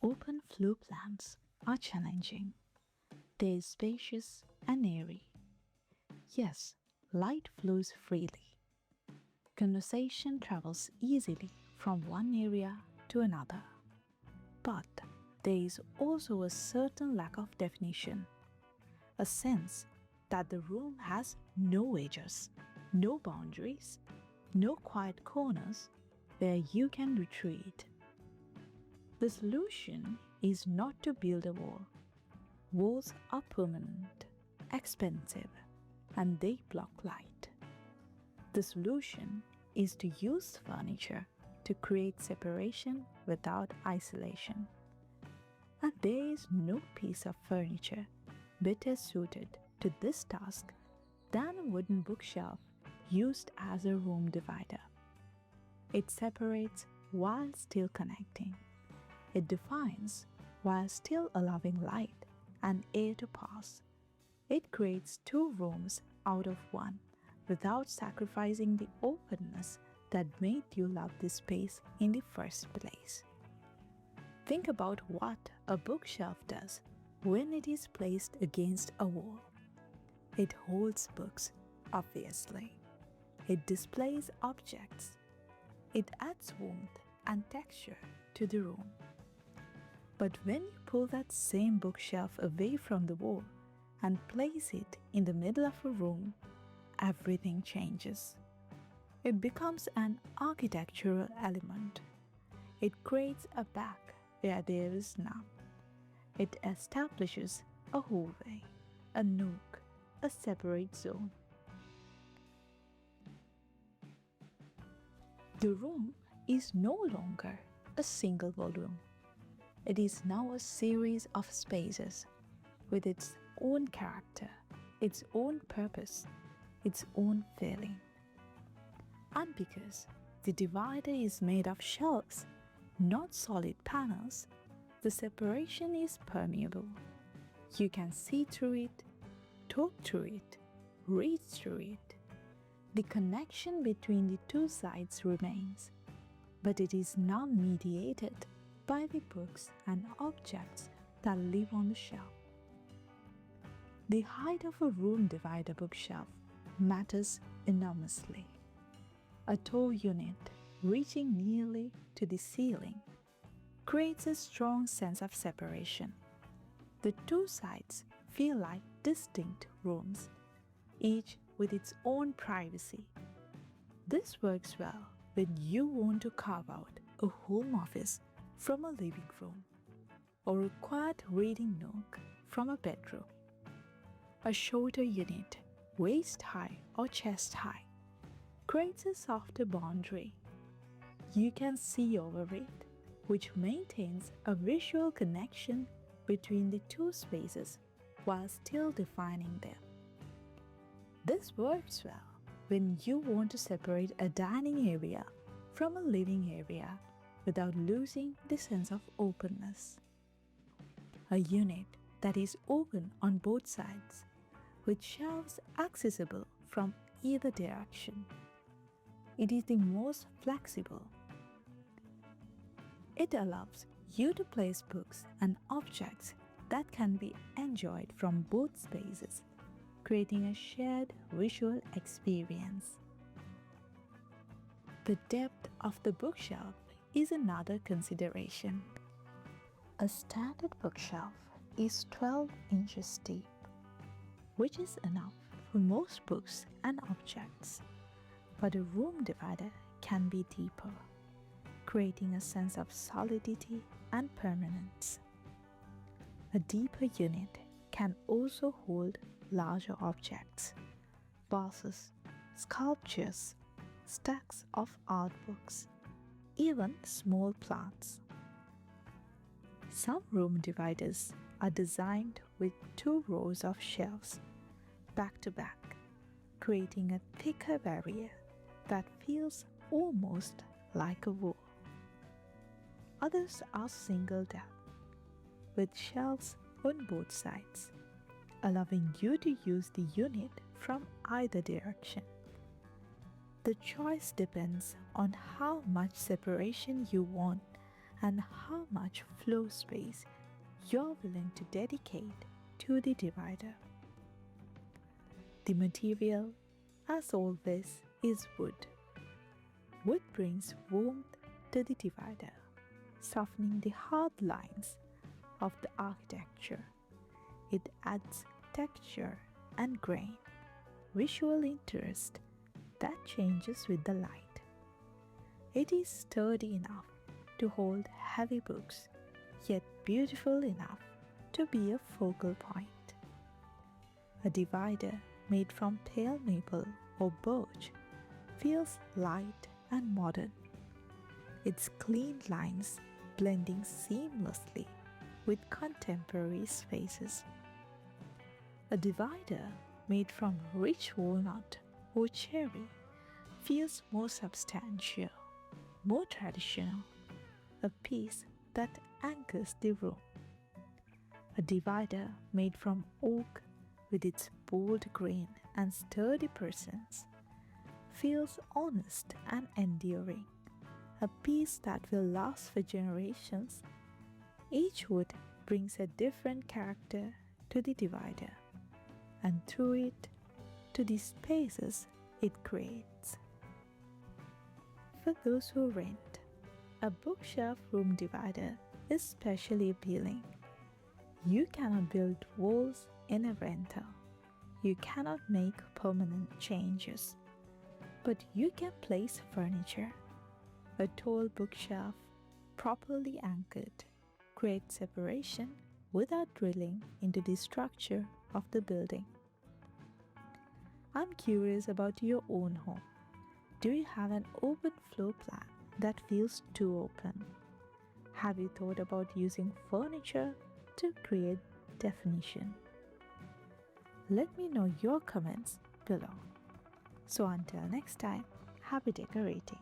Open floor plans are challenging. They are spacious and airy. Yes, light flows freely. Conversation travels easily from one area to another. But there is also a certain lack of definition, a sense that the room has no edges, no boundaries, no quiet corners where you can retreat. The solution is not to build a wall. Walls are permanent, expensive, and they block light. The solution is to use furniture to create separation without isolation. And there is no piece of furniture better suited to this task than a wooden bookshelf used as a room divider. It separates while still connecting. It defines while still allowing light and air to pass. It creates two rooms out of one without sacrificing the openness that made you love this space in the first place. Think about what a bookshelf does when it is placed against a wall. It holds books, obviously. It displays objects. It adds warmth and texture to the room. But when you pull that same bookshelf away from the wall and place it in the middle of a room, everything changes. It becomes an architectural element. It creates a back where there is none. It establishes a hallway, a nook, a separate zone. The room is no longer a single volume. It is now a series of spaces with its own character, its own purpose, its own feeling. And because the divider is made of shelves, not solid panels, the separation is permeable. You can see through it, talk through it, read through it. The connection between the two sides remains, but it is now mediated by the books and objects that live on the shelf. The height of a room divider bookshelf matters enormously. A tall unit reaching nearly to the ceiling creates a strong sense of separation. The two sides feel like distinct rooms, each with its own privacy. This works well when you want to carve out a home office from a living room or a quiet reading nook from a bedroom. A shorter unit, waist high or chest high, creates a softer boundary. You can see over it, which maintains a visual connection between the two spaces while still defining them. This works well when you want to separate a dining area from a living area without losing the sense of openness. A unit that is open on both sides, with shelves accessible from either direction. It is the most flexible. It allows you to place books and objects that can be enjoyed from both spaces, creating a shared visual experience. The depth of the bookshelf is another consideration. A standard bookshelf is 12 inches deep, which is enough for most books and objects, but a room divider can be deeper, creating a sense of solidity and permanence. A deeper unit can also hold larger objects, vases, sculptures, stacks of art books, even small plants. Some room dividers are designed with 2 rows of shelves, back to back, creating a thicker barrier that feels almost like a wall. Others are single depth, with shelves on both sides, allowing you to use the unit from either direction. The choice depends on how much separation you want and how much floor space you're willing to dedicate to the divider. The material, as always, is wood. Wood brings warmth to the divider, softening the hard lines of the architecture. It adds texture and grain, visual interest that changes with the light. It is sturdy enough to hold heavy books, yet beautiful enough to be a focal point. A divider made from pale maple or birch feels light and modern, its clean lines blending seamlessly with contemporary spaces. A divider made from rich walnut or cherry feels more substantial, more traditional, a piece that anchors the room. A divider made from oak with its bold grain and sturdy presence feels honest and enduring, a piece that will last for generations. Each wood brings a different character to the divider, and through it, to the spaces it creates. For those who rent, a bookshelf room divider is especially appealing. You cannot build walls in a rental. You cannot make permanent changes. But you can place furniture. A tall bookshelf, properly anchored, creates separation without drilling into the structure of the building. I'm curious about your own home. Do you have an open floor plan that feels too open? Have you thought about using furniture to create definition? Let me know your comments below. So until next time, happy decorating.